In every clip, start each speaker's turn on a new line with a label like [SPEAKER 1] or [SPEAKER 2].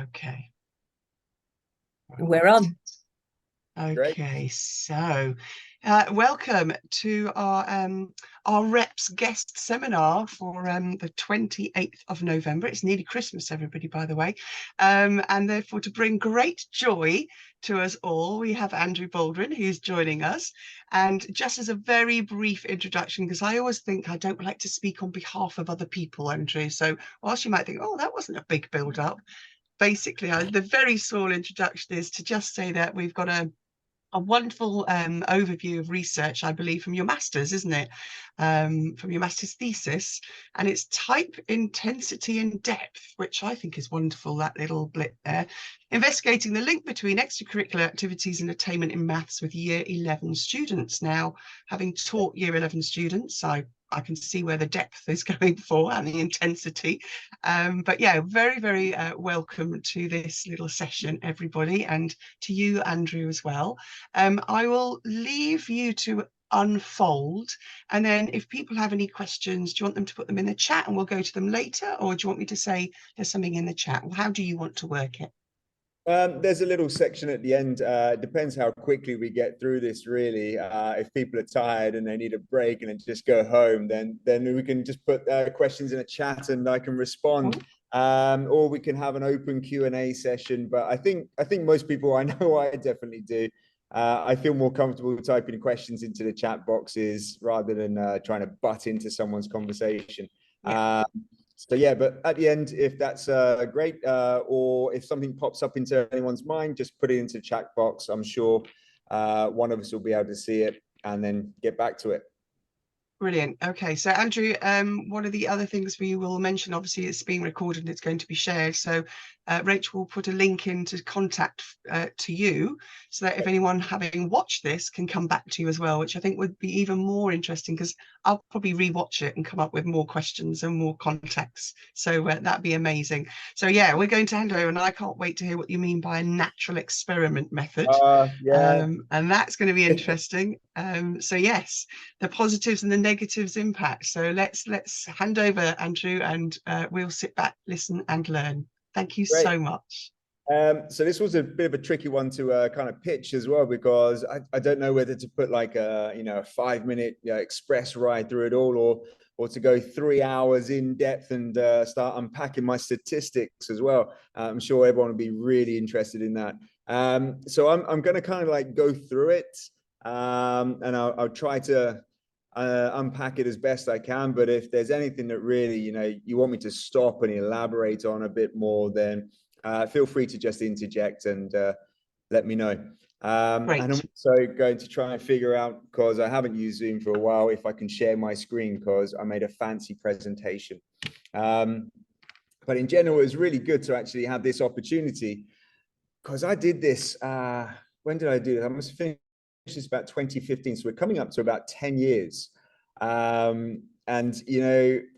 [SPEAKER 1] Okay.
[SPEAKER 2] We're on.
[SPEAKER 1] Okay, great. So welcome to our RePS guest seminar for the 28th of November. It's nearly Christmas, everybody, by the way. And therefore, to bring great joy to us all, we have Andrew Baldwin, who's joining us. And just as a very brief introduction, because I always think I don't like to speak on behalf of other people, Andrew. So whilst you might think, oh, that wasn't a big build-up, basically, the very small introduction is to just say that we've got a wonderful overview of research, I believe, from your master's, isn't it? From your master's thesis, and it's type, intensity and depth, which I think is wonderful, that little blip there. Investigating the link between extracurricular activities and attainment in maths with year 11 students. Now, having taught year 11 students, I can see where the depth is going for and the intensity. But yeah, very, very welcome to this little session, everybody, and to you, Andrew, as well. I will leave you to unfold, and then if people have any questions, do you want them to put them in the chat and we'll go to them later, or do you want me to say there's something in the chat? How do you want to work it?
[SPEAKER 3] There's a little section at the end. Depends how quickly we get through this, really. If people are tired and they need a break and just go home, then we can just put questions in a chat and I can respond. Or we can have an open Q&A session. But I think most people, I know I definitely do. I feel more comfortable typing questions into the chat boxes rather than trying to butt into someone's conversation. Yeah. So yeah, but at the end, if that's great, or if something pops up into anyone's mind, just put it into the chat box. I'm sure one of us will be able to see it and then get back to it.
[SPEAKER 1] Brilliant. Okay, so Andrew, one of the other things we will mention, obviously it's being recorded and it's going to be shared, so Rachel will put a link into contact to you, so that if anyone having watched this can come back to you as well, which I think would be even more interesting, because I'll probably rewatch it and come up with more questions and more context, so that'd be amazing. So yeah, we're going to hand over, and I can't wait to hear what you mean by a natural experiment method.
[SPEAKER 3] Yeah.
[SPEAKER 1] And that's going to be interesting. So yes, the positives and the negatives impact. So let's hand over, Andrew, and we'll sit back, listen and learn. Thank you so much.
[SPEAKER 3] So this was a bit of a tricky one to kind of pitch as well, because I don't know whether to put like a 5-minute express ride through it all, or to go 3 hours in depth and start unpacking my statistics as well. I'm sure everyone will be really interested in that. So I'm going to kind of like go through it, and I'll try to unpack it as best I can. But if there's anything that really you want me to stop and elaborate on a bit more, then feel free to just interject and let me know. And I'm also going to try and figure out, because I haven't used Zoom for a while, if I can share my screen, because I made a fancy presentation. But in general, it was really good to actually have this opportunity, because I did this, when did I do it? I must have finished this about 2015. So we're coming up to about 10 years. And,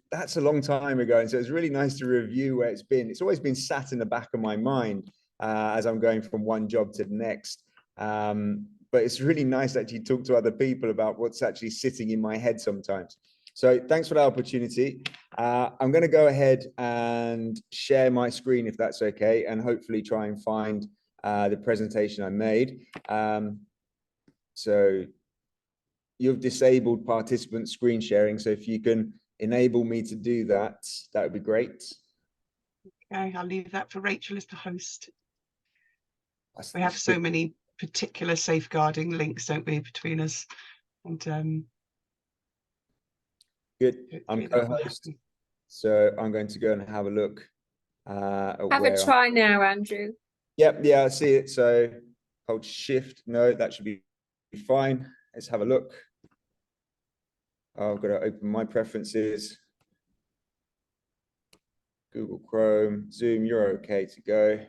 [SPEAKER 3] that's a long time ago. And so it's really nice to review where it's been. It's always been sat in the back of my mind as I'm going from one job to the next. But it's really nice to actually talk to other people about what's actually sitting in my head sometimes. So thanks for that opportunity. I'm going to go ahead and share my screen, if that's okay, and hopefully try and find the presentation I made. So you've disabled participant screen sharing. So if you can enable me to do that, that would be great.
[SPEAKER 1] Okay, I'll leave that for Rachel as the host. We have so many particular safeguarding links, don't we, between us? And
[SPEAKER 3] good. I'm co-host, so I'm going to go and have a look.
[SPEAKER 2] Have a try now, Andrew.
[SPEAKER 3] Yep, yeah, I see it. So hold shift. No, that should be fine. Let's have a look. I've got to open my preferences. Google Chrome, Zoom, you're okay to go.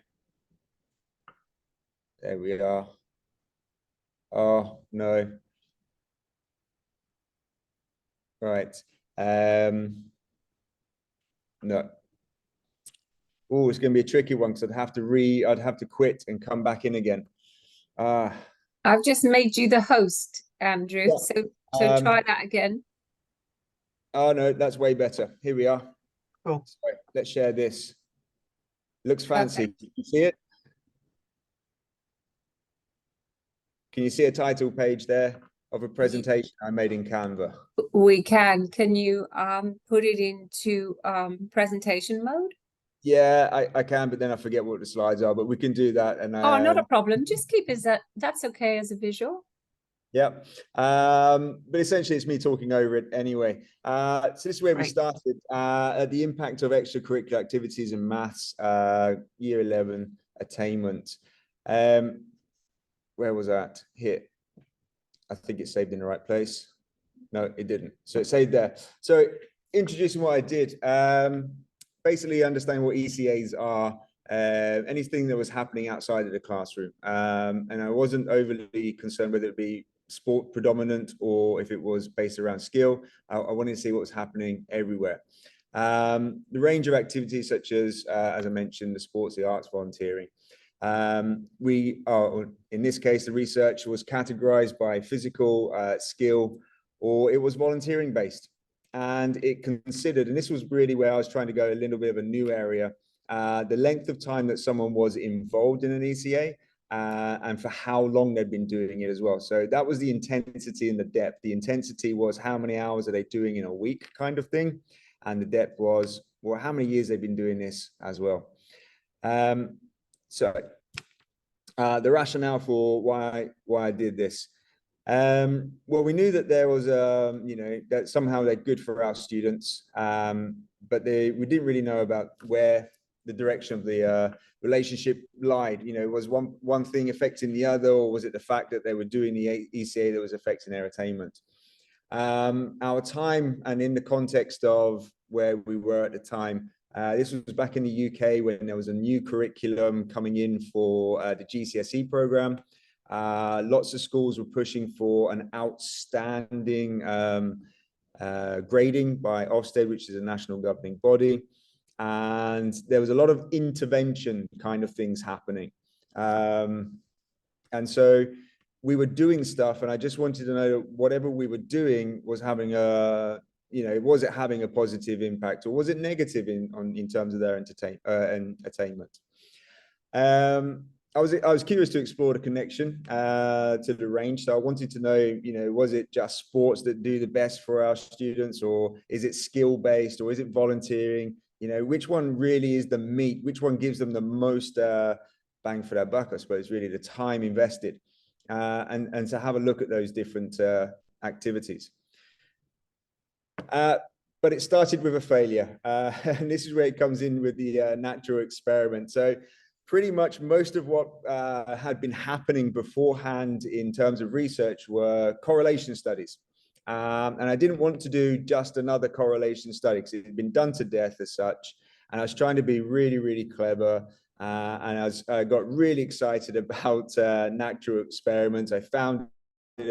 [SPEAKER 3] There we are. Oh, no. Right. No. Oh, it's going to be a tricky one, because I'd have to quit and come back in again.
[SPEAKER 2] I've just made you the host, Andrew. Yeah. So try that again.
[SPEAKER 3] Oh no, that's way better. Here we are.
[SPEAKER 1] Cool.
[SPEAKER 3] Sorry, let's share this. Looks fancy.
[SPEAKER 2] Perfect.
[SPEAKER 3] Can you see it? Can you see a title page there of a presentation I made in Canva?
[SPEAKER 2] We can. Can you put it into presentation mode?
[SPEAKER 3] Yeah, I can, but then I forget what the slides are, but we can do that. And
[SPEAKER 2] Oh, not a problem. Just keep that's okay as a visual.
[SPEAKER 3] Yeah, but essentially it's me talking over it anyway. So this is where we started at the impact of extracurricular activities in maths, year 11 attainment. Where was that? Here. I think it's saved in the right place. No, it didn't. So it's saved there. So introducing what I did, basically understanding what ECAs are, anything that was happening outside of the classroom. And I wasn't overly concerned whether it be sport predominant or if it was based around skill. I wanted to see what was happening everywhere. The range of activities such as I mentioned, the sports, the arts, volunteering. We are, in this case, the research was categorized by physical skill, or it was volunteering based. And it considered, and this was really where I was trying to go a little bit of a new area, the length of time that someone was involved in an ECA and for how long they'd been doing it as well. So that was the intensity and the depth. The intensity was how many hours are they doing in a week kind of thing. And the depth was, well, how many years they've been doing this as well. So the rationale for why I did this. Well, we knew that there was, that somehow they're good for our students, but we didn't really know about where the direction of the relationship lied. Was one thing affecting the other, or was it the fact that they were doing the ECA that was affecting their attainment? Our time, and in the context of where we were at the time, this was back in the UK when there was a new curriculum coming in for the GCSE program. Lots of schools were pushing for an outstanding grading by Ofsted, which is a national governing body. And there was a lot of intervention kind of things happening. And so we were doing stuff, and I just wanted to know whatever we were doing was having was it having a positive impact, or was it negative in terms of their attainment? I was curious to explore the connection to the range. So I wanted to know, was it just sports that do the best for our students, or is it skill based, or is it volunteering? Which one really is the meat? Which one gives them the most bang for their buck, I suppose, really the time invested, and to have a look at those different activities. But it started with a failure, and this is where it comes in with the natural experiment. So pretty much most of what had been happening beforehand in terms of research were correlation studies. And I didn't want to do just another correlation study because it had been done to death as such. And I was trying to be really, really clever. And I got really excited about natural experiments. I found it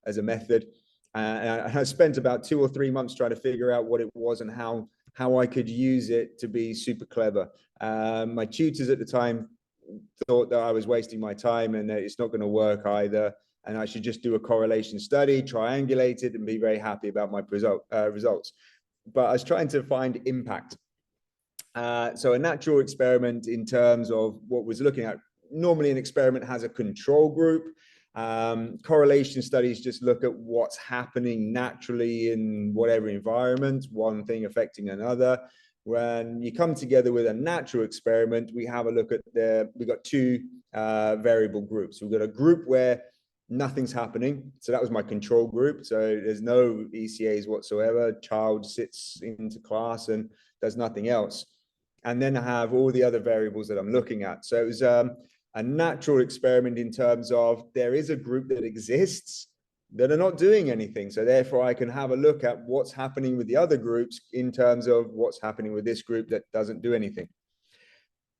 [SPEAKER 3] as a method. And I spent about 2 or 3 months trying to figure out what it was and how I could use it to be super clever. My tutors at the time thought that I was wasting my time and that it's not going to work either, and I should just do a correlation study, triangulate it, and be very happy about my results. But I was trying to find impact. So a natural experiment in terms of what was looking at, normally an experiment has a control group. Correlation studies just look at what's happening naturally in whatever environment, one thing affecting another. When you come together with a natural experiment, we have a look at we've got 2 variable groups. We've got a group where nothing's happening. So that was my control group. So there's no ECAs whatsoever. Child sits into class and does nothing else. And then I have all the other variables that I'm looking at. So it was a natural experiment in terms of there is a group that exists that are not doing anything. So therefore I can have a look at what's happening with the other groups in terms of what's happening with this group that doesn't do anything,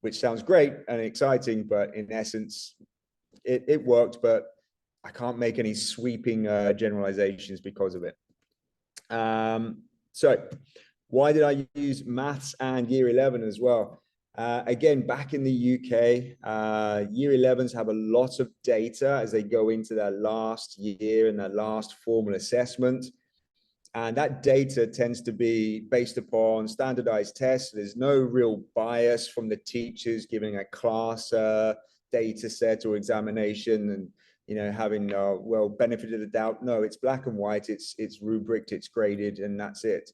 [SPEAKER 3] which sounds great and exciting, but in essence, it worked, but I can't make any sweeping generalizations because of it. So why did I use maths and year 11 as well? Again, back in the UK, year 11s have a lot of data as they go into their last year and their last formal assessment. And that data tends to be based upon standardized tests. There's no real bias from the teachers giving a class data set or examination and, you know, having well, benefit of the doubt. No, it's black and white, it's rubriced, it's graded, and that's it.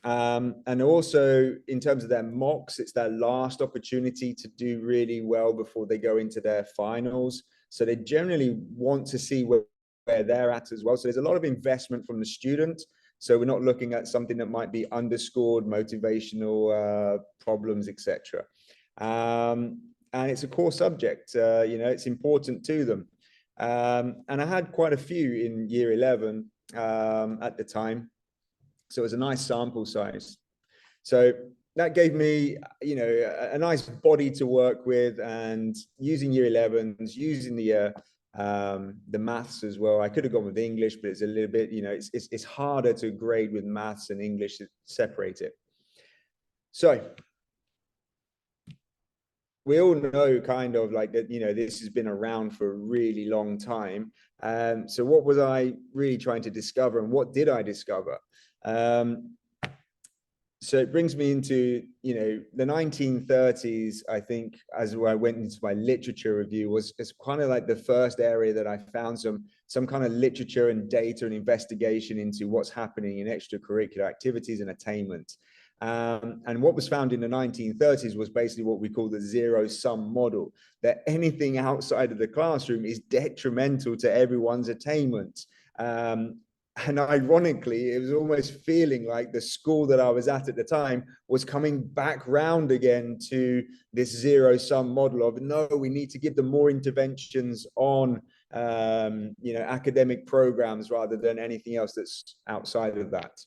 [SPEAKER 3] And also in terms of their mocks, it's their last opportunity to do really well before they go into their finals. So they generally want to see where they're at as well. So there's a lot of investment from the student. So we're not looking at something that might be underscored, motivational problems, etc. And it's a core subject, you know, it's important to them. And I had quite a few in year 11 at the time. So it was a nice sample size. So that gave me, you know, a nice body to work with, and using year 11s, using the maths as well. I could have gone with English, but it's a little bit, you know, it's harder to grade with maths and English to separate it. So we all know kind of like that, you know, this has been around for a really long time. So what was I really trying to discover, and what did I discover? So it brings me into, you know, the 1930s, I think, as I went into my literature review, was kind of like the first area that I found some kind of literature and data and investigation into what's happening in extracurricular activities and attainment. And what was found in the 1930s was basically what we call the zero-sum model, that anything outside of the classroom is detrimental to everyone's attainment. And ironically, it was almost feeling like the school that I was at the time was coming back round again to this zero-sum model of, no, we need to give them more interventions on, you know, academic programs rather than anything else that's outside of that.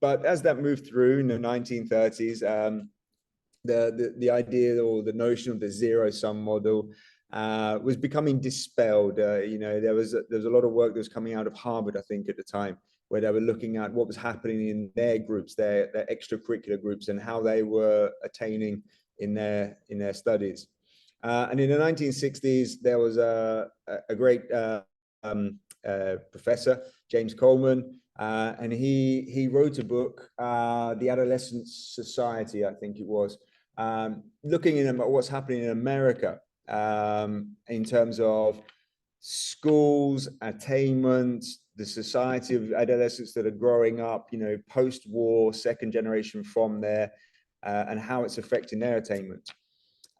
[SPEAKER 3] But as that moved through in the 1930s, the idea or the notion of the zero-sum model was becoming dispelled. You know, there was a lot of work that was coming out of Harvard, I think, at the time, where they were looking at what was happening in their groups, their extracurricular groups, and how they were attaining in their studies. And in the 1960s, there was a great professor, James Coleman, and he wrote a book, The Adolescent Society, I think it was, looking at what's happening in America. In terms of schools, attainment, the society of adolescents that are growing up, you know, post-war, second generation from there, and how it's affecting their attainment.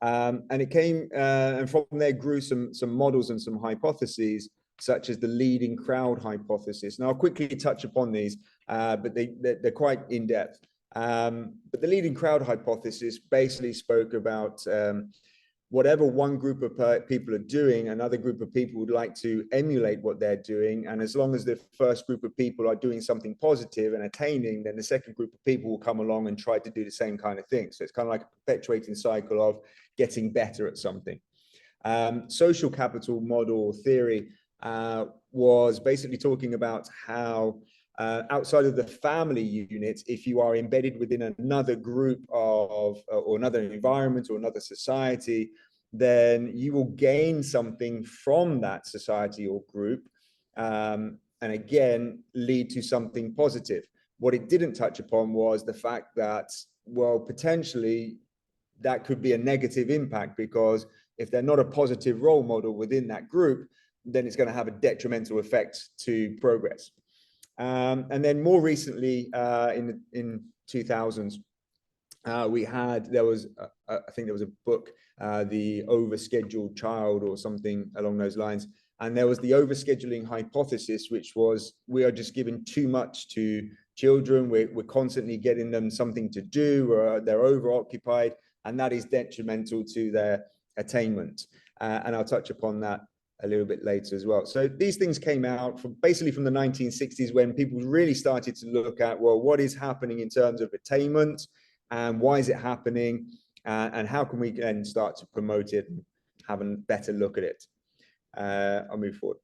[SPEAKER 3] And it came, and from there grew some models and some hypotheses, such as the leading crowd hypothesis. Now, I'll quickly touch upon these, but they're quite in-depth. But the leading crowd hypothesis basically spoke about whatever one group of people are doing, another group of people would like to emulate what they're doing. And as long as the first group of people are doing something positive and attaining, then the second group of people will come along and try to do the same kind of thing. So it's kind of like a perpetuating cycle of getting better at something. Social capital model theory was basically talking about how outside of the family unit, if you are embedded within another group of, or another environment or another society, then you will gain something from that society or group, and again, lead to something positive. What it didn't touch upon was the fact that, well, potentially that could be a negative impact, because if they're not a positive role model within that group, then it's going to have a detrimental effect to progress. And then more recently, in 2000s, I think there was a book, The Overscheduled Child or something along those lines. And there was the overscheduling hypothesis, which was, we are just giving too much to children. We're constantly getting them something to do, or they're overoccupied, and that is detrimental to their attainment. And I'll touch upon that a little bit later as well. So these things came out basically from the 1960s, when people really started to look at, well, what is happening in terms of attainment, and why is it happening, and how can we then start to promote it and have a better look at it. I'll move forward.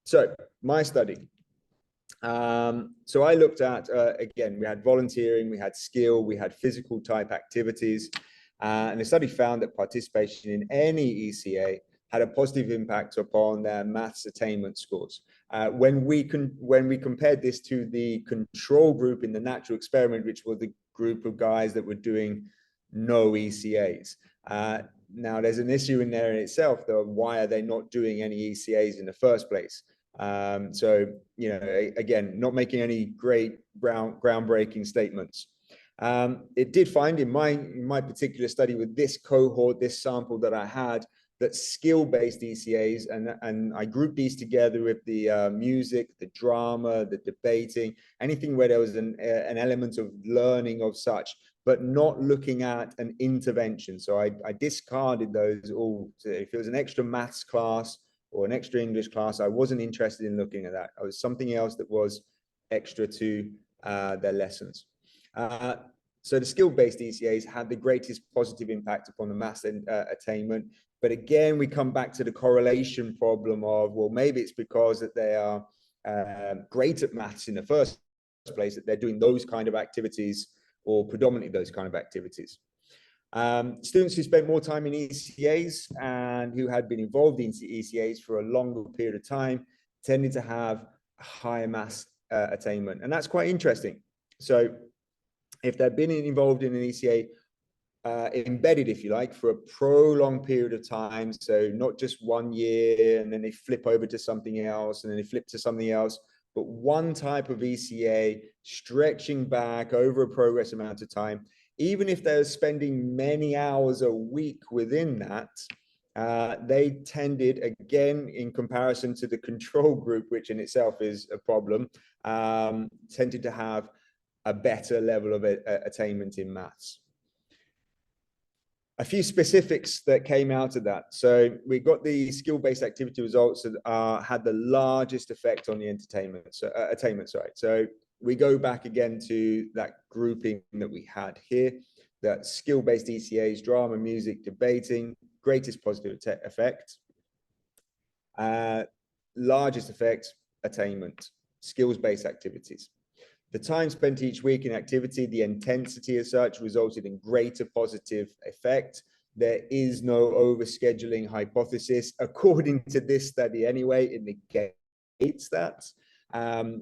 [SPEAKER 3] So my study. So I looked at, again, we had volunteering, we had skill, we had physical type activities, and the study found that participation in any ECA had a positive impact upon their maths attainment scores. When we compared this to the control group in the natural experiment, which was the group of guys that were doing no ECAs. Now, there's an issue in there in itself, though. Why are they not doing any ECAs in the first place? So, you know, again, not making any great groundbreaking statements. It did find in my particular study with this cohort, this sample that I had, that skill-based ECAs, and I grouped these together with the music, the drama, the debating, anything where there was an element of learning of such, but not looking at an intervention. So I discarded those all. So if it was an extra maths class or an extra English class, I wasn't interested in looking at that. I was something else that was extra to their lessons. So the skill-based ECAs had the greatest positive impact upon the maths attainment. But again, we come back to the correlation problem of, well, maybe it's because that they are great at maths in the first place, that they're doing those kind of activities, or predominantly those kind of activities. Students who spent more time in ECAs and who had been involved in ECAs for a longer period of time tended to have higher maths attainment. And that's quite interesting. So if they've been involved in an ECA, embedded, if you like, for a prolonged period of time, so not just 1 year and then they flip over to something else and then they flip to something else, but one type of ECA stretching back over a progress amount of time, even if they're spending many hours a week within that, they tended, again, in comparison to the control group, which in itself is a problem, tended to have a better level of attainment in maths. A few specifics that came out of that. So we got the skill-based activity results that had the largest effect on the attainment side. So we go back again to that grouping that we had here, that skill-based ECAs, drama, music, debating, greatest positive effect. Largest effect, attainment, skills-based activities. The time spent each week in activity, the intensity as such, resulted in greater positive effect. There is no overscheduling hypothesis. According to this study anyway, it negates that.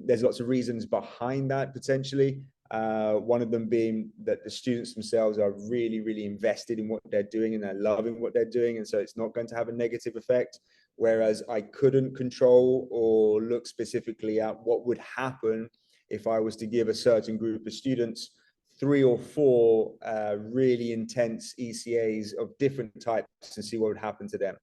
[SPEAKER 3] There's lots of reasons behind that, potentially. One of them being that the students themselves are really, really invested in what they're doing and they're loving what they're doing. And so it's not going to have a negative effect. Whereas I couldn't control or look specifically at what would happen if I was to give a certain group of students 3 or 4 really intense ECAs of different types and see what would happen to them.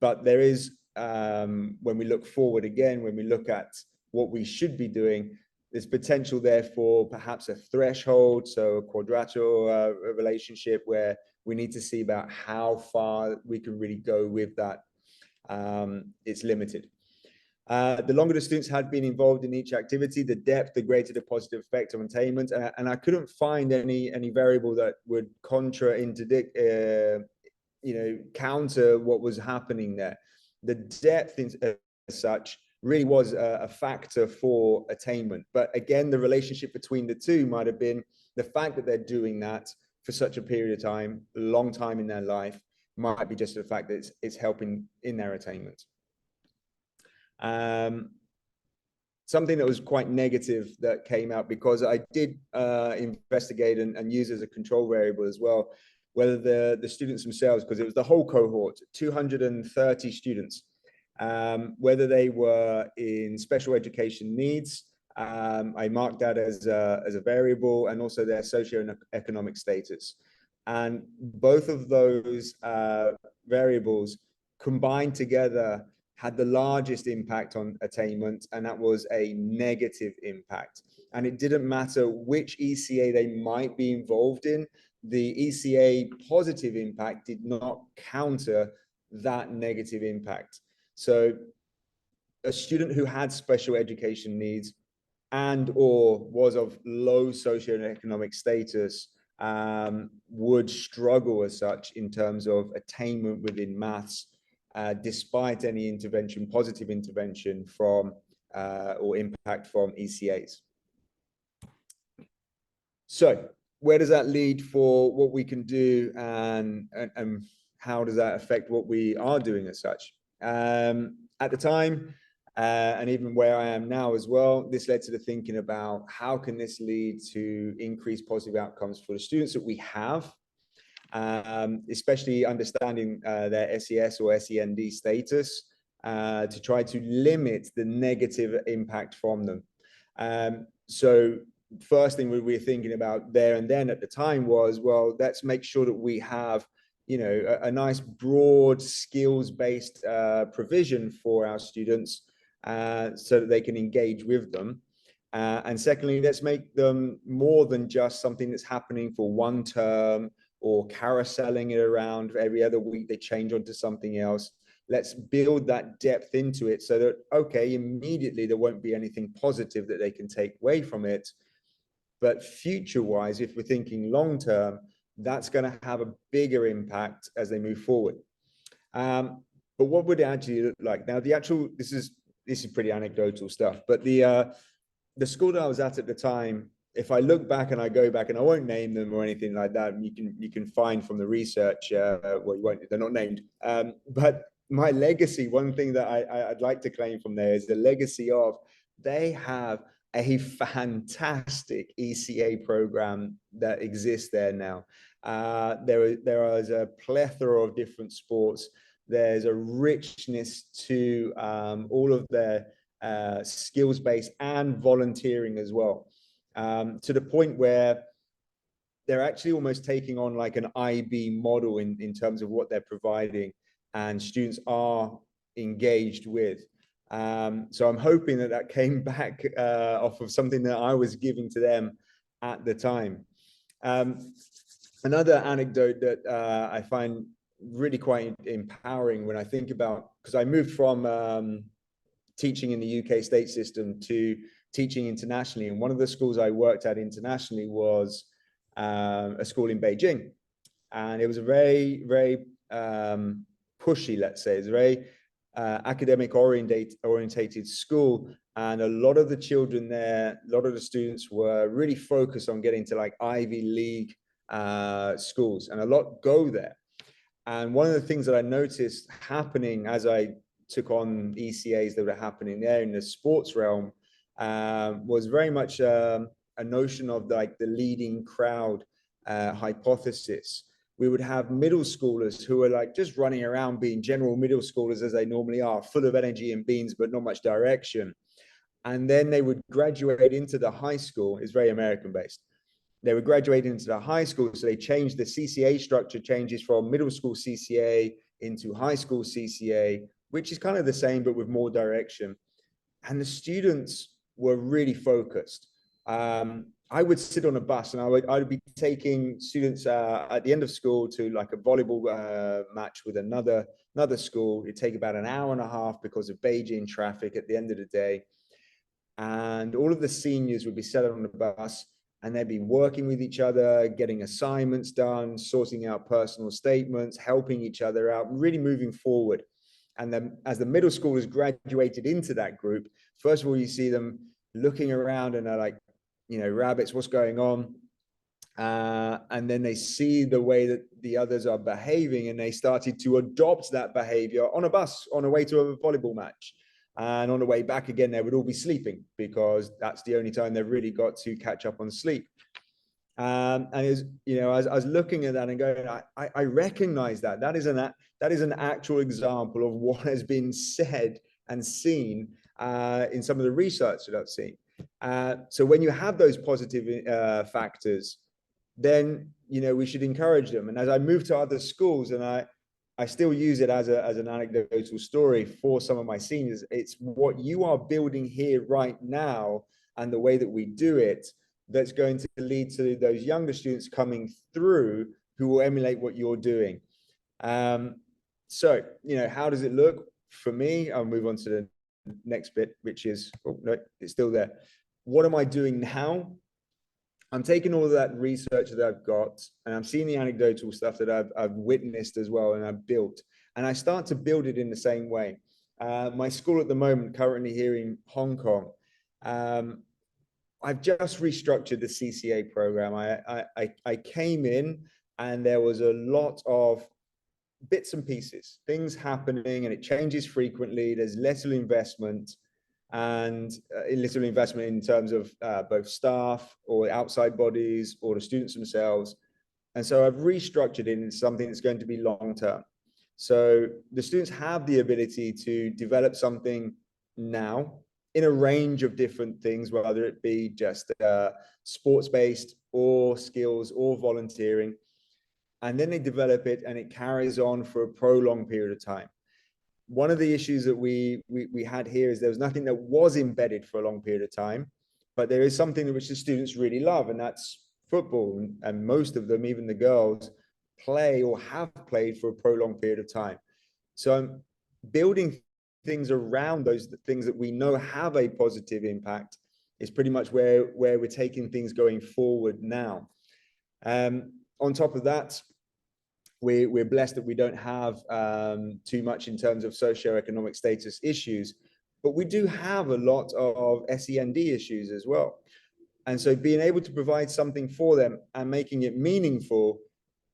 [SPEAKER 3] But there is, when we look forward again, when we look at what we should be doing, there's potential there for perhaps a threshold, so a quadrilateral relationship where we need to see about how far we can really go with that. It's limited. The longer the students had been involved in each activity, the depth, the greater the positive effect on attainment. And I couldn't find any variable that would contradict, counter what was happening there. The depth as such really was a factor for attainment. But again, the relationship between the two might have been the fact that they're doing that for such a period of time, a long time in their life, might be just the fact that it's helping in their attainment. Something that was quite negative that came out, because I did investigate and use as a control variable as well, whether the students themselves, because it was the whole cohort, 230 students, whether they were in special education needs. I marked that as a variable, and also their socioeconomic status. And both of those variables combined together had the largest impact on attainment, and that was a negative impact. And it didn't matter which ECA they might be involved in, the ECA positive impact did not counter that negative impact. So a student who had special education needs and or was of low socioeconomic status would struggle as such in terms of attainment within maths, despite any intervention, positive intervention from or impact from ECAs. So where does that lead for what we can do and how does that affect what we are doing as such? At the time, and even where I am now as well, this led to the thinking about how can this lead to increased positive outcomes for the students that we have, especially understanding their SES or SEND status, to try to limit the negative impact from them. So first thing we were thinking about there and then at the time was, well, let's make sure that we have, you know, a nice broad skills-based provision for our students, so that they can engage with them. And secondly, let's make them more than just something that's happening for one term or carouseling it around every other week, they change onto something else. Let's build that depth into it so that, okay, immediately there won't be anything positive that they can take away from it. But future-wise, if we're thinking long-term, that's going to have a bigger impact as they move forward. But what would it actually look like? Now, this is pretty anecdotal stuff, but the school that I was at the time, if I look back and I go back, and I won't name them or anything like that, you can find from the research, well, you won't, they're not named, but my legacy, one thing that I'd like to claim from there is the legacy of, they have a fantastic ECA program that exists there now. There is a plethora of different sports. There's a richness to all of their skills-based and volunteering as well, to the point where they're actually almost taking on like an IB model in terms of what they're providing, and students are engaged with. So I'm hoping that came back off of something that I was giving to them at the time. Another anecdote that I find really quite empowering when I think about, because I moved from teaching in the UK state system to teaching internationally, and one of the schools I worked at internationally was a school in Beijing, and it was a very, very pushy, let's say. It's a very academic orientated school, and a lot of the children there, a lot of the students were really focused on getting to like Ivy League schools, and a lot go there. And one of the things that I noticed happening as I took on ECAs that were happening there in the sports realm was very much a notion of like the leading crowd hypothesis. We would have middle schoolers who are like just running around being general middle schoolers as they normally are, full of energy and beans, but not much direction. And then they would graduate into the high school. It's very American based. They would graduate into the high school. So they changed the CCA structure, changes from middle school CCA into high school CCA, which is kind of the same, but with more direction. And the students were really focused. I would sit on a bus and I would be taking students at the end of school to like a volleyball match with another school. It'd take about an hour and a half because of Beijing traffic at the end of the day. And all of the seniors would be set on the bus and they'd be working with each other, getting assignments done, sorting out personal statements, helping each other out, really moving forward. And then as the middle schoolers graduated into that group, first of all, you see them looking around and they're like, you know, rabbits, what's going on? And then they see the way that the others are behaving, and they started to adopt that behavior on a bus on the way to a volleyball match. And on the way back again, they would all be sleeping because that's the only time they've really got to catch up on sleep. And as you know, as I was looking at that and going, I recognize that is an actual example of what has been said and seen in some of the research that I've seen. So when you have those positive factors, then you know we should encourage them. And as I move to other schools, and I still use it as an anecdotal story for some of my seniors, it's what you are building here right now and the way that we do it that's going to lead to those younger students coming through who will emulate what you're doing. So, you know, how does it look for me? I'll move on to the next bit, which is, oh, no, it's still there. What am I doing now? I'm taking all of that research that I've got, and I'm seeing the anecdotal stuff that I've witnessed as well, and I've built, and I start to build it in the same way. My school at the moment, currently here in Hong Kong, I've just restructured the CCA program. I came in and there was a lot of bits and pieces, things happening, and it changes frequently. There's little investment, and little investment in terms of both staff or outside bodies or the students themselves. And so I've restructured it into something that's going to be long-term. So the students have the ability to develop something now in a range of different things, whether it be just sports-based or skills or volunteering. And then they develop it and it carries on for a prolonged period of time. One of the issues that we had here is there was nothing that was embedded for a long period of time, but there is something which the students really love, and that's football. And most of them, even the girls, play or have played for a prolonged period of time. So I'm building things around those things that we know have a positive impact is pretty much where we're taking things going forward now. On top of that, we're blessed that we don't have too much in terms of socioeconomic status issues, but we do have a lot of SEND issues as well. And so being able to provide something for them and making it meaningful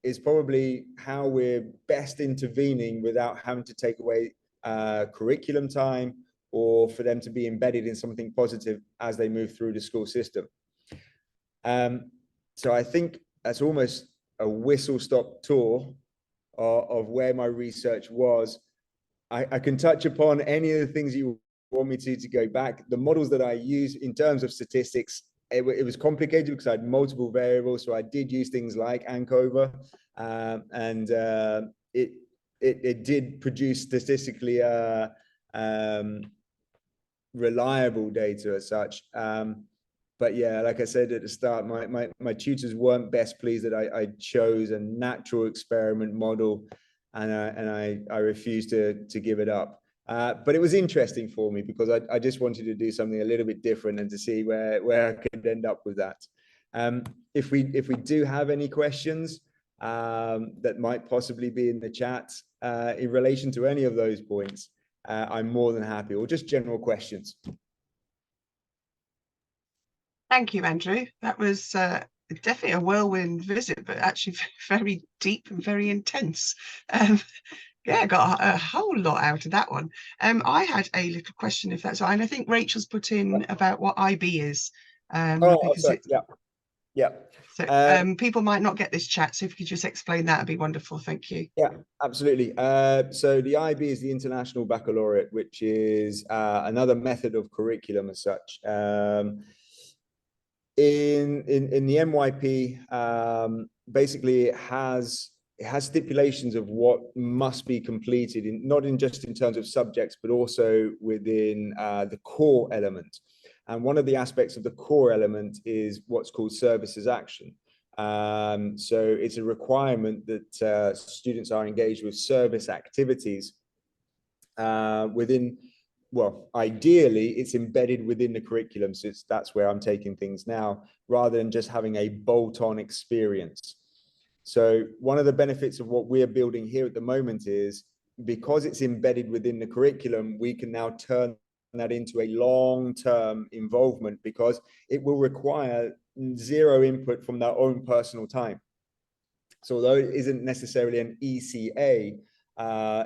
[SPEAKER 3] is probably how we're best intervening without having to take away curriculum time or for them to be embedded in something positive as they move through the school system. So I think that's almost a whistle-stop tour of where my research was. I can touch upon any of the things you want me to go back. The models that I use in terms of statistics, it was complicated because I had multiple variables. So I did use things like Ancover, and it did produce statistically reliable data as such. But yeah, like I said at the start, my tutors weren't best pleased that I chose a natural experiment model, and I refused to give it up. But it was interesting for me because I just wanted to do something a little bit different and to see where I could end up with that. If we do have any questions that might possibly be in the chat in relation to any of those points, I'm more than happy, or just general questions.
[SPEAKER 1] Thank you, Andrew. That was definitely a whirlwind visit, but actually very deep and very intense. Yeah, I got a whole lot out of that one. I had a little question, if that's right. And I think Rachel's put in about what IB is.
[SPEAKER 3] Sorry. Yeah.
[SPEAKER 1] So people might not get this chat, so if you could just explain that, it'd be wonderful. Thank you.
[SPEAKER 3] Yeah, absolutely. So the IB is the International Baccalaureate, which is another method of curriculum as such. In the MYP, basically it has stipulations of what must be completed, not just in terms of subjects, but also within the core element. And one of the aspects of the core element is what's called service as action. So it's a requirement that students are engaged with service activities within, well, ideally it's embedded within the curriculum. So that's where I'm taking things now, rather than just having a bolt-on experience. So one of the benefits of what we're building here at the moment is, because it's embedded within the curriculum, we can now turn that into a long-term involvement, because it will require zero input from their own personal time. So although it isn't necessarily an ECA,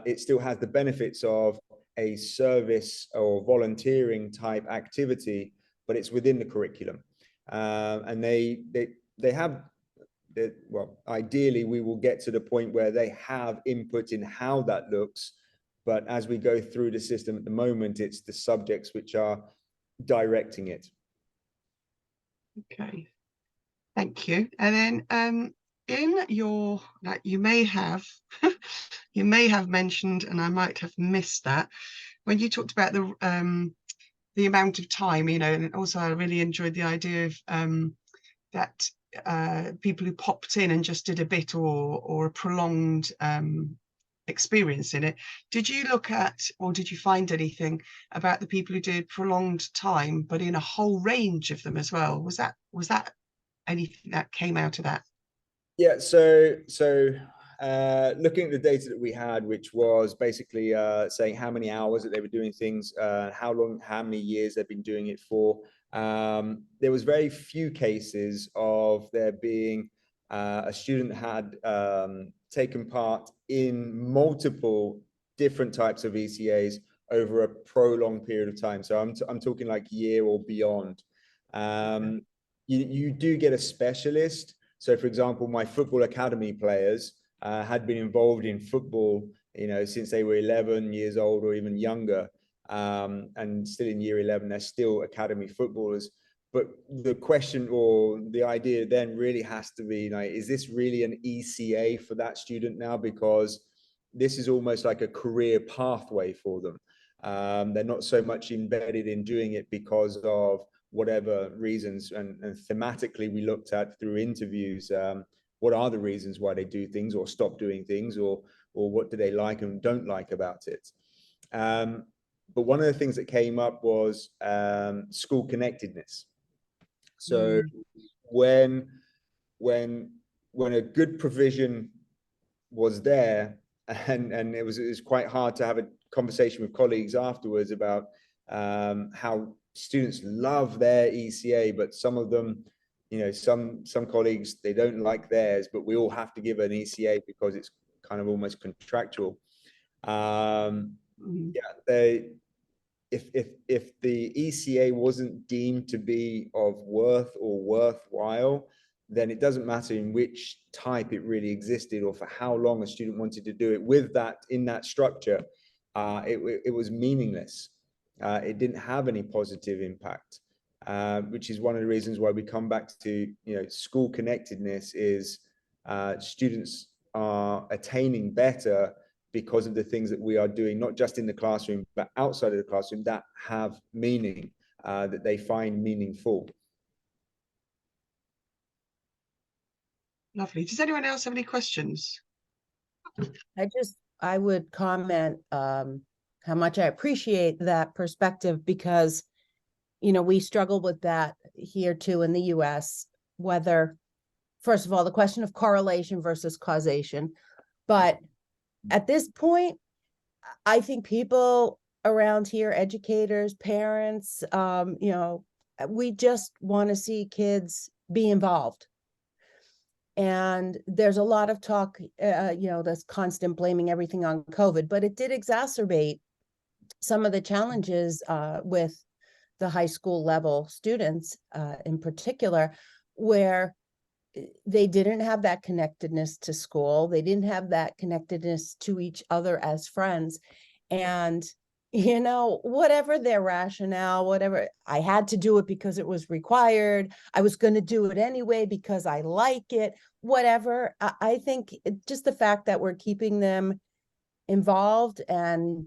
[SPEAKER 3] it still has the benefits of a service or volunteering type activity, but it's within the curriculum. And they have, well, ideally we will get to the point where they have input in how that looks. But as we go through the system at the moment, it's the subjects which are directing it.
[SPEAKER 1] Okay, thank you. And then in your, like, you may have mentioned, and I might have missed that, when you talked about the amount of time, you know, and also I really enjoyed the idea of that people who popped in and just did a bit or a prolonged experience in it. Did you look at, or did you find anything about the people who did prolonged time but in a whole range of them as well? Was that anything that came out of that?
[SPEAKER 3] Yeah, so looking at the data that we had, which was basically saying how many hours that they were doing things, how long, how many years they've been doing it for, there was very few cases of there being a student had taken part in multiple different types of ECAs over a prolonged period of time. So I'm talking like year or beyond. You do get a specialist. So for example, my football academy players had been involved in football, since they were 11 years old or even younger. And still in year 11, they're still academy footballers. But the question or the idea then really has to be, like, is this really an ECA for that student now? Because this is almost like a career pathway for them. They're not so much embedded in doing it because of whatever reasons. And thematically, we looked at through interviews, what are the reasons why they do things or stop doing things, or what do they like and don't like about it. But one of the things that came up was school connectedness. So when a good provision was there, and it was quite hard to have a conversation with colleagues afterwards about how students love their ECA, but some of them, some colleagues, they don't like theirs, but we all have to give an ECA because it's kind of almost contractual. If the ECA wasn't deemed to be of worth or worthwhile, then it doesn't matter in which type it really existed or for how long a student wanted to do it with that in that structure. It was meaningless. It didn't have any positive impact, which is one of the reasons why we come back to, school connectedness is students are attaining better because of the things that we are doing, not just in the classroom, but outside of the classroom, that have meaning, that they find meaningful.
[SPEAKER 1] Lovely. Does anyone else have any questions?
[SPEAKER 4] I would comment how much I appreciate that perspective, because, we struggle with that here too in the US, whether, first of all, the question of correlation versus causation. But at this point, I think people around here, educators, parents, we just want to see kids be involved. And there's a lot of talk, that's constant blaming everything on COVID, but it did exacerbate some of the challenges with the high school level students in particular, where they didn't have that connectedness to school. They didn't have that connectedness to each other as friends. And, whatever their rationale, whatever, I had to do it because it was required. I was going to do it anyway because I like it, whatever. I think just the fact that we're keeping them involved and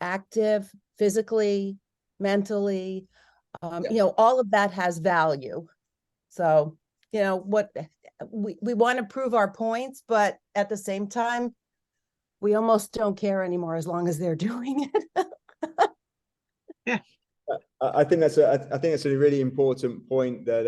[SPEAKER 4] active physically, mentally, all of that has value. So, what we want to prove our points, but at the same time, we almost don't care anymore as long as they're doing it.
[SPEAKER 3] Yeah. I think that's a really important point that,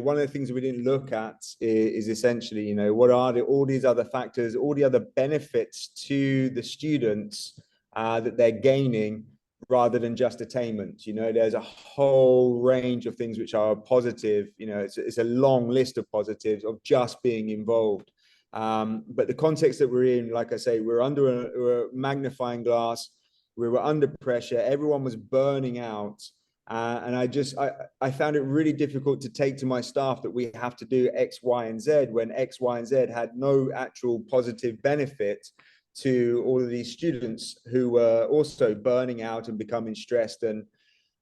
[SPEAKER 3] one of the things we didn't look at is essentially, what are all these other factors, all the other benefits to the students that they're gaining rather than just attainment. There's a whole range of things which are positive. It's a long list of positives of just being involved. But the context that we're in, like I say, we're under a magnifying glass. We were under pressure. Everyone was burning out. And I found it really difficult to take to my staff that we have to do X, Y, and Z when X, Y, and Z had no actual positive benefit to all of these students who were also burning out and becoming stressed. And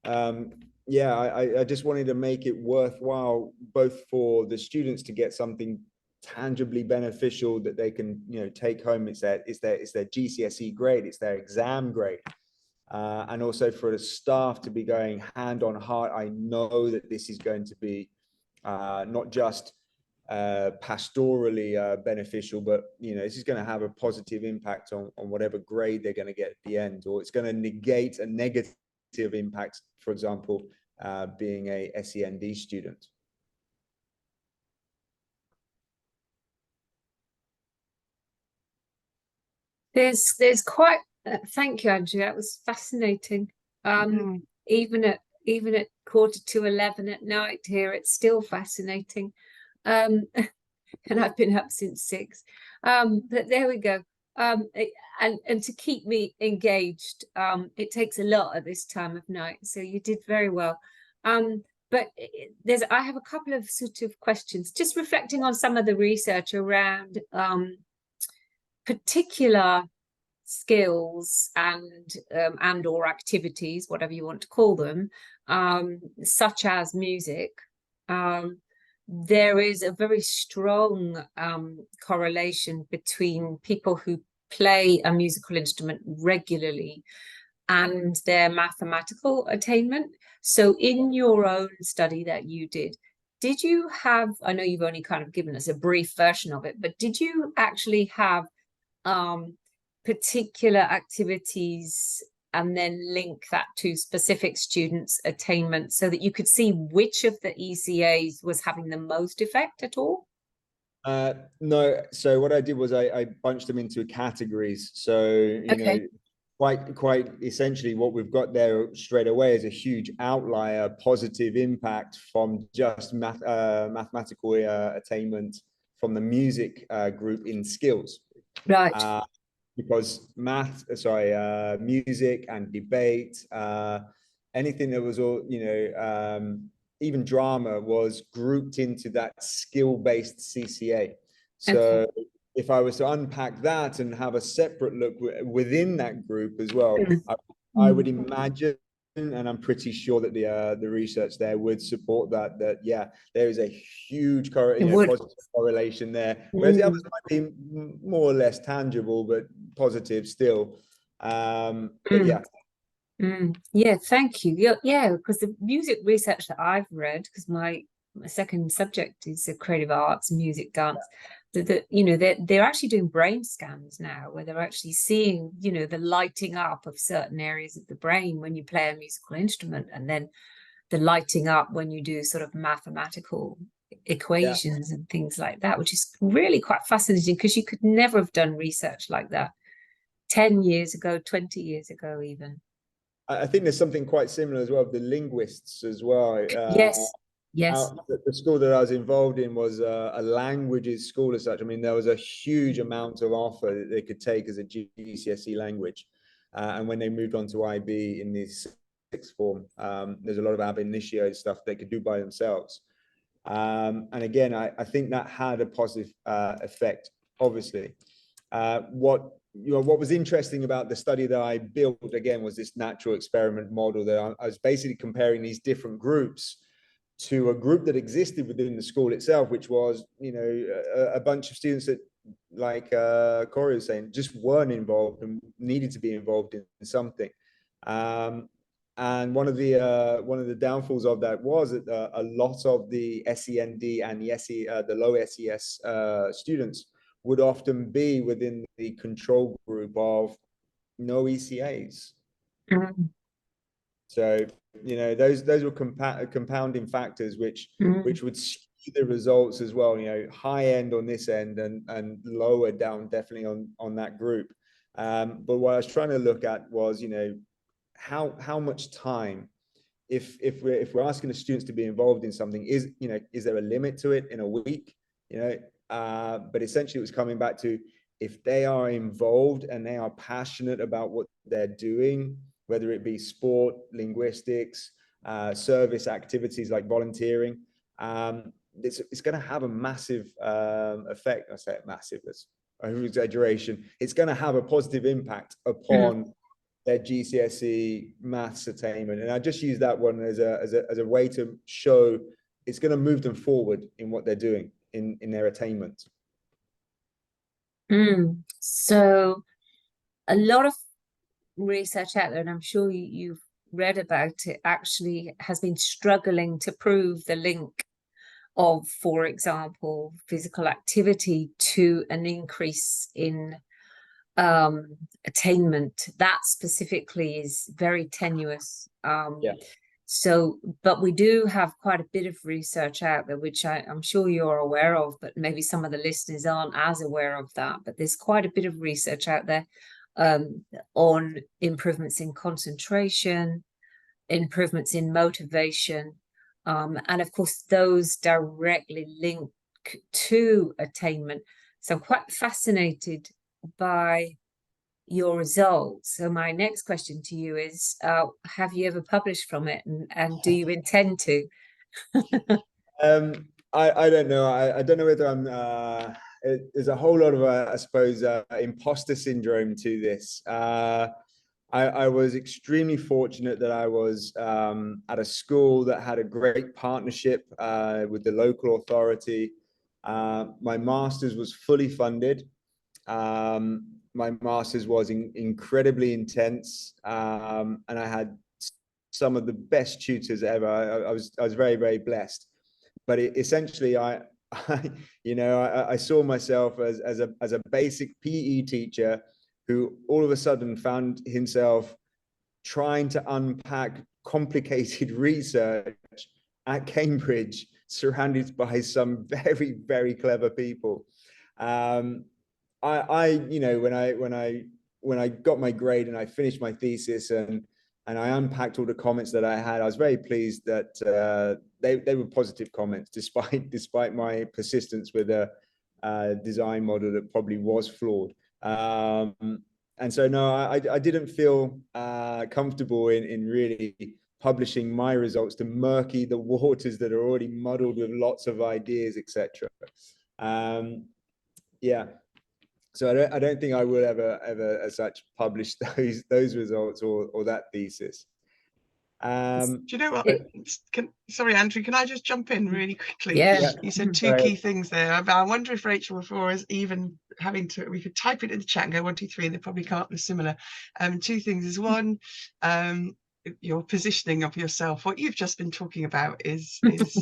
[SPEAKER 3] I just wanted to make it worthwhile, both for the students to get something tangibly beneficial that they can take home. It's their GCSE grade, it's their exam grade, and also for the staff to be going hand on heart. I know that this is going to be not just pastorally beneficial, but this is going to have a positive impact on whatever grade they're going to get at the end, or it's going to negate a negative impact, for example, being a SEND student.
[SPEAKER 2] There's quite thank you, Andrew, that was fascinating. Even at 11:15 at night here, it's still fascinating. and I've been up since 6. But there we go. And to keep me engaged, it takes a lot at this time of night. So you did very well. But I have a couple of sort of questions, just reflecting on some of the research around particular skills and or activities, whatever you want to call them, such as music. There is a very strong correlation between people who play a musical instrument regularly and their mathematical attainment. So in your own study that you did you have, I know you've only kind of given us a brief version of it, but did you actually have particular activities and then link that to specific students' attainment so that you could see which of the ECAs was having the most effect at all?
[SPEAKER 3] No. So what I did was I bunched them into categories. So, you know, quite essentially what we've got there straight away is a huge outlier positive impact from just mathematical attainment from the music group in skills.
[SPEAKER 2] Right.
[SPEAKER 3] Because music and debate, anything that was all, you know, even drama was grouped into that skill-based CCA. So if I was to unpack that and have a separate look within that group as well, I would imagine, and I'm pretty sure that the research there would support that yeah, there is a huge positive correlation there, whereas the others might be more or less tangible, but positive still. But yeah.
[SPEAKER 2] Yeah, thank you. Yeah, because the music research that I've read, because my second subject is creative arts, music, dance, you know, they're actually doing brain scans now where they're actually seeing, you know, the lighting up of certain areas of the brain when you play a musical instrument, and then the lighting up when you do sort of mathematical equations and things like that, which is really quite fascinating because you could never have done research like that 10 years ago, 20 years ago even.
[SPEAKER 3] I think there's something quite similar as well with the linguists as well.
[SPEAKER 2] Yes.
[SPEAKER 3] The school that I was involved in was a languages school as such. I mean, there was a huge amount of offer that they could take as a GCSE language. And when they moved on to IB in the sixth form, there's a lot of ab initio stuff they could do by themselves. And again, I think that had a positive effect, obviously. What was interesting about the study that I built, again, was this natural experiment model that I was basically comparing these different groups to a group that existed within the school itself, which was, you know, a bunch of students that, like Corey was saying, just weren't involved and needed to be involved in something. And one of the downfalls of that was that a lot of the SEND and the low SES students would often be within the control group of no ECAs. So, you know, those were compounding factors which would skew the results as well. You know, high end on this end and lower down definitely on that group. But what I was trying to look at was, you know, how much time, if we're asking the students to be involved in something, is there a limit to it in a week? You know, but essentially it was coming back to, if they are involved and they are passionate about what they're doing, whether it be sport, linguistics, service activities like volunteering, it's going to have a massive effect. I say it massive, that's an exaggeration. It's going to have a positive impact upon their GCSE maths attainment. And I just use that one as a way to show it's going to move them forward in what they're doing in their attainment.
[SPEAKER 2] So a lot of research out there, and I'm sure you've read about it, actually has been struggling to prove the link of, for example, physical activity to an increase in attainment. That specifically is very tenuous. So, but we do have quite a bit of research out there, which I'm sure you're aware of, but maybe some of the listeners aren't as aware of that. But there's quite a bit of research out there on improvements in concentration, improvements in motivation, and of course those directly link to attainment. So I'm quite fascinated by your results. So my next question to you is, have you ever published from it, and do you intend to?
[SPEAKER 3] I don't know. I don't know whether I'm there's a whole lot of I suppose imposter syndrome to this. I was extremely fortunate that I was at a school that had a great partnership with the local authority. My master's was fully funded. My master's was incredibly intense, and I had some of the best tutors ever. I was very, very blessed. But essentially, I saw myself as a basic PE teacher who all of a sudden found himself trying to unpack complicated research at Cambridge, surrounded by some very, very clever people. When I got my grade and I finished my thesis and I unpacked all the comments that I had, I was very pleased that they were positive comments, despite my persistence with a design model that probably was flawed. And so no, I didn't feel comfortable in really publishing my results to murky the waters that are already muddled with lots of ideas, etc. Yeah. So I don't think I will ever as such publish those results or that thesis.
[SPEAKER 1] Do you know what? Sorry, Andrew, can I just jump in really quickly?
[SPEAKER 2] Yeah.
[SPEAKER 1] You said two key things there. I wonder if Rachel, before us even having to, we could type it in the chat and go 1, 2, 3, and they probably come up with similar. Two things is one, your positioning of yourself. What you've just been talking about is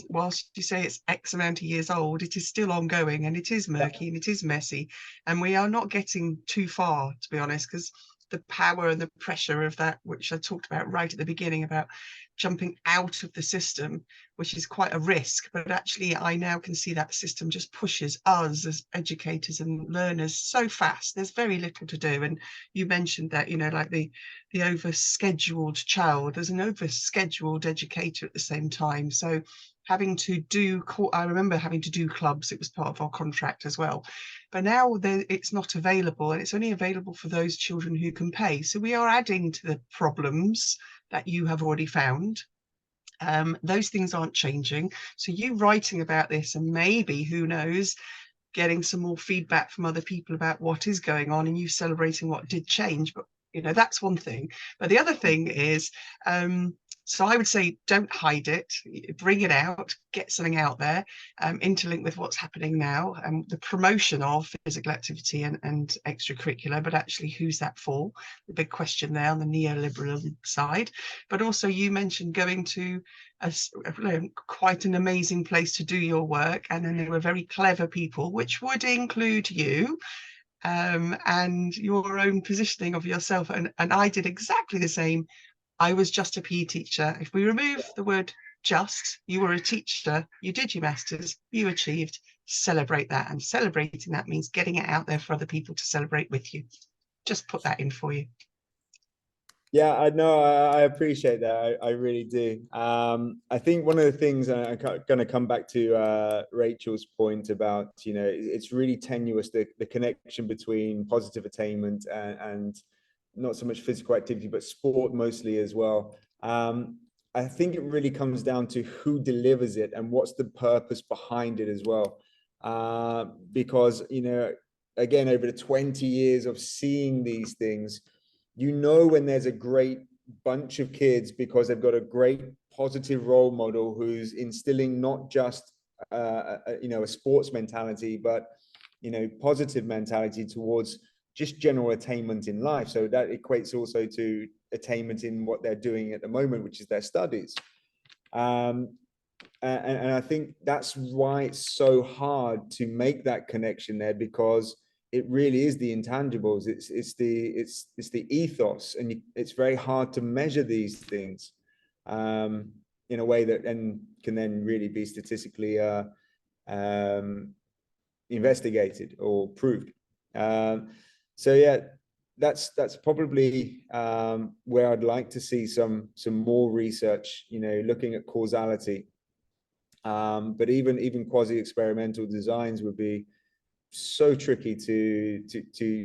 [SPEAKER 1] whilst you say it's X amount of years old, it is still ongoing, and it is murky and it is messy, and we are not getting too far, to be honest, because the power and the pressure of that, which I talked about right at the beginning, about jumping out of the system, which is quite a risk, but actually I now can see that system just pushes us as educators and learners so fast. There's very little to do. And you mentioned that, like the overscheduled child, there's an overscheduled educator at the same time. So having to do, I remember having to do clubs, it was part of our contract as well. But now it's not available, and it's only available for those children who can pay. So we are adding to the problems that you have already found. Those things aren't changing. So you writing about this, and maybe, who knows, getting some more feedback from other people about what is going on, and you celebrating what did change. But that's one thing. But the other thing is, so I would say don't hide it, bring it out, get something out there, interlink with what's happening now, and the promotion of physical activity and extracurricular, but actually who's that for? The big question there on the neoliberal side. But also you mentioned going to quite an amazing place to do your work, and then there were very clever people, which would include you, and your own positioning of yourself. And I did exactly the same. I was just a PE teacher. If we remove the word just, you were a teacher, you did your masters, you achieved, celebrate that. And celebrating that means getting it out there for other people to celebrate with you. Just put that in for you.
[SPEAKER 3] Yeah, I know. I appreciate that. I really do. I think one of the things, and I'm going to come back to Rachel's point about, it's really tenuous, the connection between positive attainment and not so much physical activity, but sport mostly as well. I think it really comes down to who delivers it and what's the purpose behind it as well. Because, again, over the 20 years of seeing these things, when there's a great bunch of kids because they've got a great positive role model who's instilling not just, a sports mentality, but, positive mentality towards just general attainment in life. So that equates also to attainment in what they're doing at the moment, which is their studies. And I think that's why it's so hard to make that connection there, because it really is the intangibles. It's the ethos, and it's very hard to measure these things in a way that can then really be statistically investigated or proved. So yeah, that's probably where I'd like to see some more research, looking at causality. But even quasi-experimental designs would be so tricky to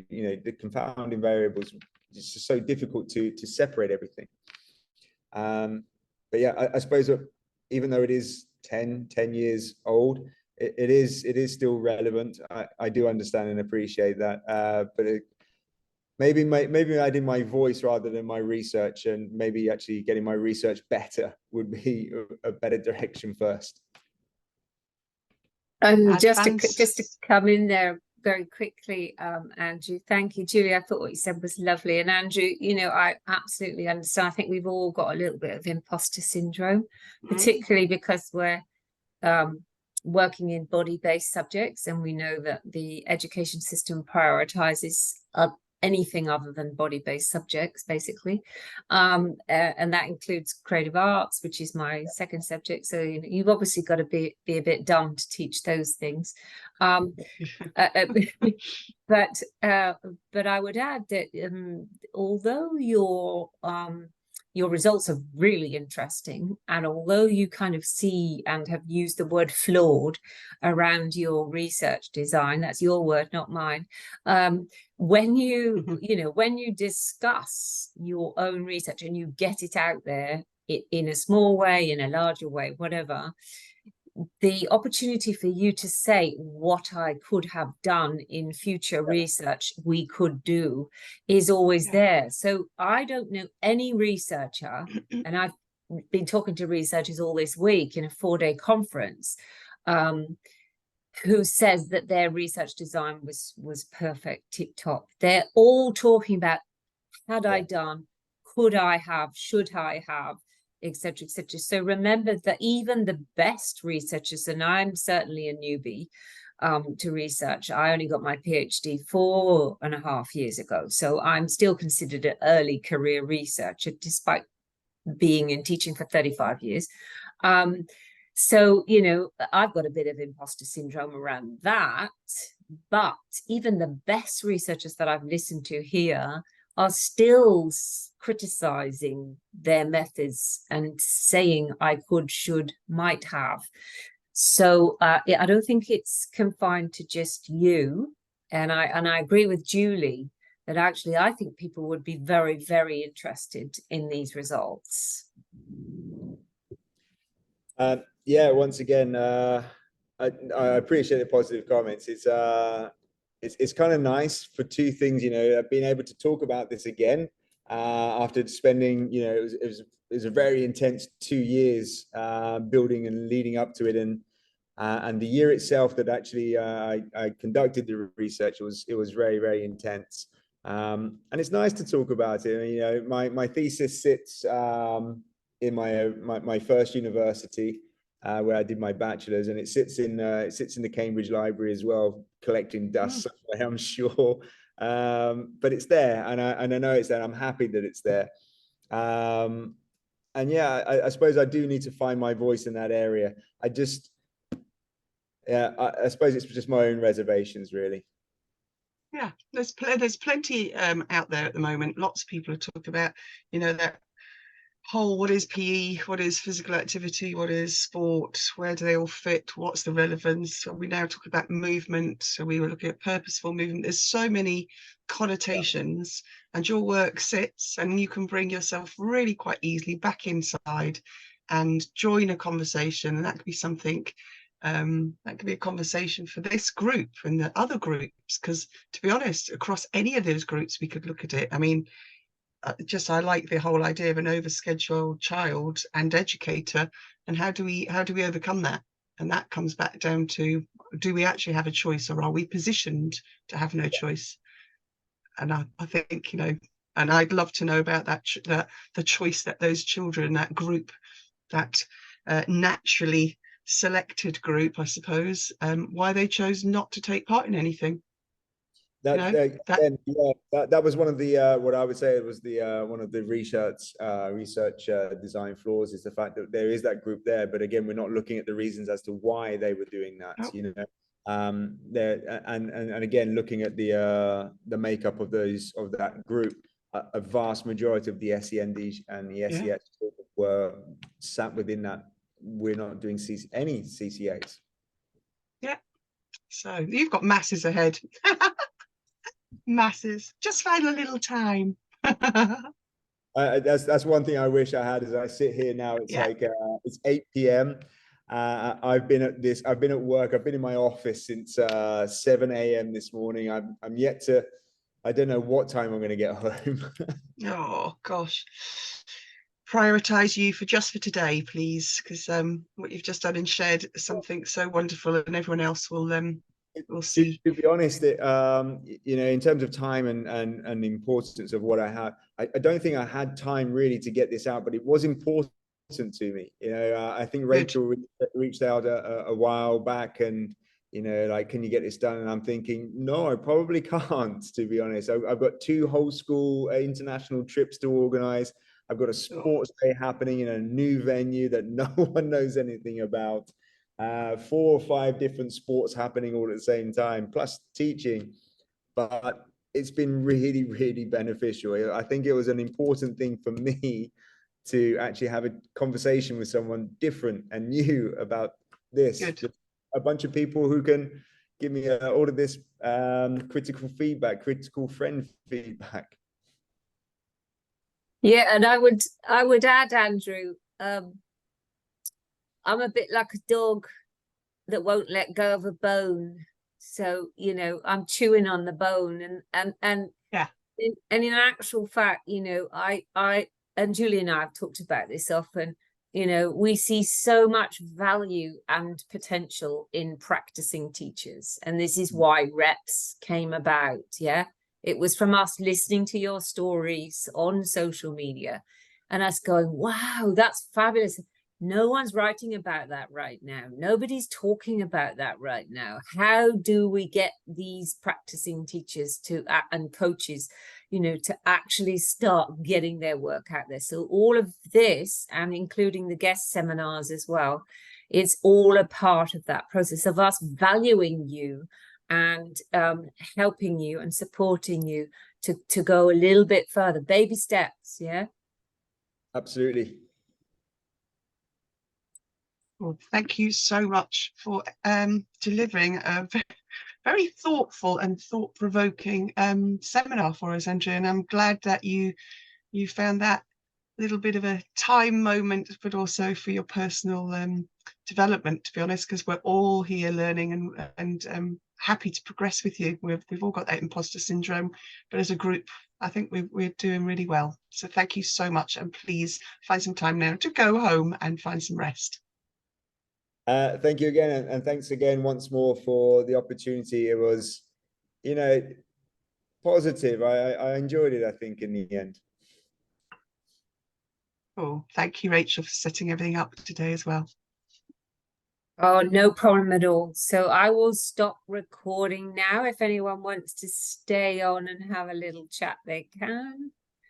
[SPEAKER 3] you know, the confounding variables. It's just so difficult to separate everything. But yeah, I suppose that even though it is 10 years old, it is still relevant. I do understand and appreciate that. But maybe adding my voice rather than my research, and maybe actually getting my research better would be a better direction first.
[SPEAKER 2] And just to come in there very quickly, Andrew, thank you, Julie. I thought what you said was lovely. And Andrew, you know, I absolutely understand. I think we've all got a little bit of imposter syndrome, particularly because we're working in body-based subjects, and we know that the education system prioritizes anything other than body-based subjects, basically, and that includes creative arts, which is my second subject. So you know, you've obviously got to be a bit dumb to teach those things. But I would add that although your results are really interesting, and although you kind of see and have used the word flawed around your research design, that's your word, not mine. When you, you know, when you discuss your own research and you get it out there in a small way, in a larger way, whatever, the opportunity for you to say what I could have done in future research we could do is always there. So I don't know any researcher, and I've been talking to researchers all this week in a 4-day conference, who says that their research design was perfect, tip-top. They're all talking about, had I done, could I have, should I have, etc., etc. So remember that even the best researchers, and I'm certainly a newbie to research. I only got my PhD 4.5 years ago, so I'm still considered an early career researcher, despite being in teaching for 35 years. So, you know, I've got a bit of imposter syndrome around that, but even the best researchers that I've listened to here are still criticizing their methods and saying I could, should, might have. So I don't think it's confined to just you. And I agree with Julie that actually I think people would be very, very interested in these results.
[SPEAKER 3] Yeah, once again, I appreciate the positive comments. It's kind of nice for two things, you know, being able to talk about this again after spending, you know, it was a very intense 2 years building and leading up to it, and the year itself that actually I conducted the research, it was very, very intense, and it's nice to talk about it. I mean, you know, my thesis sits in my first university, where I did my bachelor's, and it sits in the Cambridge Library as well, collecting dust somewhere, I'm sure. But it's there, and I know it's there. And I'm happy that it's there. And yeah, I suppose I do need to find my voice in that area. I suppose it's just my own reservations, really.
[SPEAKER 1] Yeah, there's plenty out there at the moment. Lots of people are talking about, you know, that whole, what is PE, what is physical activity, what is sport, where do they all fit, what's the relevance? So we now talk about movement, so we were looking at purposeful movement. There's so many connotations, and your work sits, and you can bring yourself really quite easily back inside and join a conversation, and that could be something, that could be a conversation for this group and the other groups, because to be honest, across any of those groups we could look at it. I mean, I like the whole idea of an overscheduled child and educator, and how do we overcome that? And that comes back down to, do we actually have a choice, or are we positioned to have no choice? And I think, you know, and I'd love to know about that, the choice that those children, that group, that naturally selected group, I suppose, why they chose not to take part in anything.
[SPEAKER 3] That was one of the what I would say it was the one of the research design flaws, is the fact that there is that group there, but again, we're not looking at the reasons as to why they were doing that. You know, there and again, looking at the makeup of that group, a vast majority of the SEND and the SES were sat within we're not doing any CCAs.
[SPEAKER 1] Yeah. So you've got masses ahead. Masses. Just find a little time.
[SPEAKER 3] That's one thing I wish I had. As I sit here now, it's like it's 8 p.m. I've been at work. I've been in my office since 7 a.m. this morning. I'm yet to. I don't know what time I'm going to get home.
[SPEAKER 1] Oh gosh. Prioritize you for just for today, please, because what you've just done and shared is something so wonderful, and everyone else will see.
[SPEAKER 3] To be honest, you know, in terms of time and the importance of what I had, I don't think I had time really to get this out, but it was important to me. You know, I think Rachel reached out a while back and, you know, like, can you get this done? And I'm thinking, no, I probably can't, to be honest. I've got 2 whole school international trips to organize. I've got a sports day happening in a new venue that no one knows anything about. 4 or 5 different sports happening all at the same time, plus teaching. But it's been really, really beneficial. I think it was an important thing for me to actually have a conversation with someone different and new about this. Just a bunch of people who can give me all of this critical feedback, critical friend feedback.
[SPEAKER 2] Yeah, and I would add, Andrew, I'm a bit like a dog that won't let go of a bone. So, you know, I'm chewing on the bone, and
[SPEAKER 1] yeah.
[SPEAKER 2] In actual fact, you know, I and Julie and I have talked about this often. You know, we see so much value and potential in practicing teachers, and this is why RePS came about. Yeah, it was from us listening to your stories on social media and us going, wow, that's fabulous. No one's writing about that right now. Nobody's talking about that right now. How do we get these practicing teachers to and coaches, you know, to actually start getting their work out there? So all of this, and including the guest seminars as well, it's all a part of that process of us valuing you and helping you and supporting you to go a little bit further. Baby steps, yeah?
[SPEAKER 3] Absolutely.
[SPEAKER 1] Well, thank you so much for delivering a very thoughtful and thought-provoking seminar for us, Andrew. And I'm glad that you found that little bit of a time moment, but also for your personal development, to be honest, because we're all here learning and happy to progress with you. We've all got that imposter syndrome, but as a group, I think we're doing really well. So thank you so much, and please find some time now to go home and find some rest.
[SPEAKER 3] Thank you again, and thanks again once more for the opportunity. It was, you know, positive. I enjoyed it, I think, in the end.
[SPEAKER 1] Oh, thank you, Rachel, for setting everything up today as well.
[SPEAKER 2] Oh, no problem at all. So I will stop recording now. If anyone wants to stay on and have a little chat, they can.